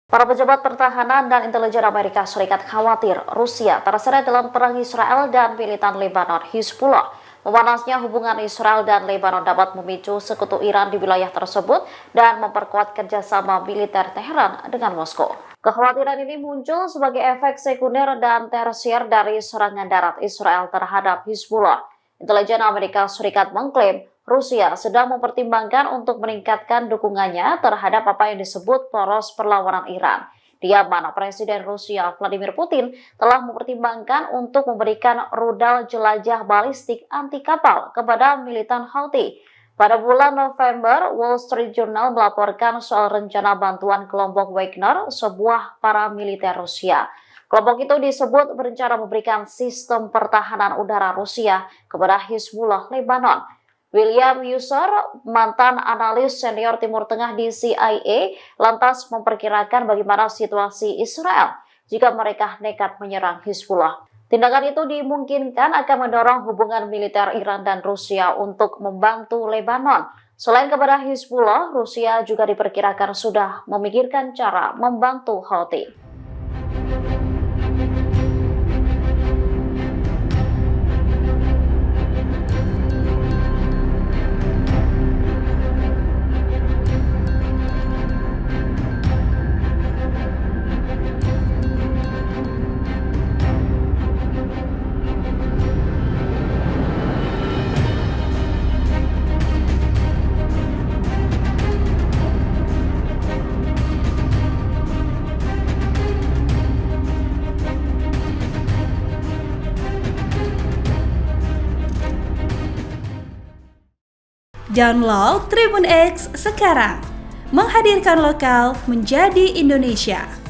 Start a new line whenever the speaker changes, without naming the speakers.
Para pejabat pertahanan dan intelijen Amerika Serikat khawatir Rusia terseret dalam perang Israel dan militan Lebanon Hizbullah. Memanasnya hubungan Israel dan Lebanon dapat memicu sekutu Iran di wilayah tersebut dan memperkuat kerjasama militer Teheran dengan Moskow. Kekhawatiran ini muncul sebagai efek sekunder dan tersier dari serangan darat Israel terhadap Hizbullah. Intelijen Amerika Serikat mengklaim Rusia sedang mempertimbangkan untuk meningkatkan dukungannya terhadap apa yang disebut poros perlawanan Iran, di mana Presiden Rusia Vladimir Putin telah mempertimbangkan untuk memberikan rudal jelajah balistik anti kapal kepada militan Houthi. Pada bulan November, Wall Street Journal melaporkan soal rencana bantuan kelompok Wagner, sebuah paramiliter Rusia. Kelompok itu disebut berencana memberikan sistem pertahanan udara Rusia kepada Hizbullah Lebanon. William User, mantan analis senior Timur Tengah di CIA, lantas memperkirakan bagaimana situasi Israel jika mereka nekat menyerang Hizbullah. Tindakan itu dimungkinkan akan mendorong hubungan militer Iran dan Rusia untuk membantu Lebanon. Selain kepada Hizbullah, Rusia juga diperkirakan sudah memikirkan cara membantu Houthi.
Download Tribun X sekarang, menghadirkan lokal menjadi Indonesia.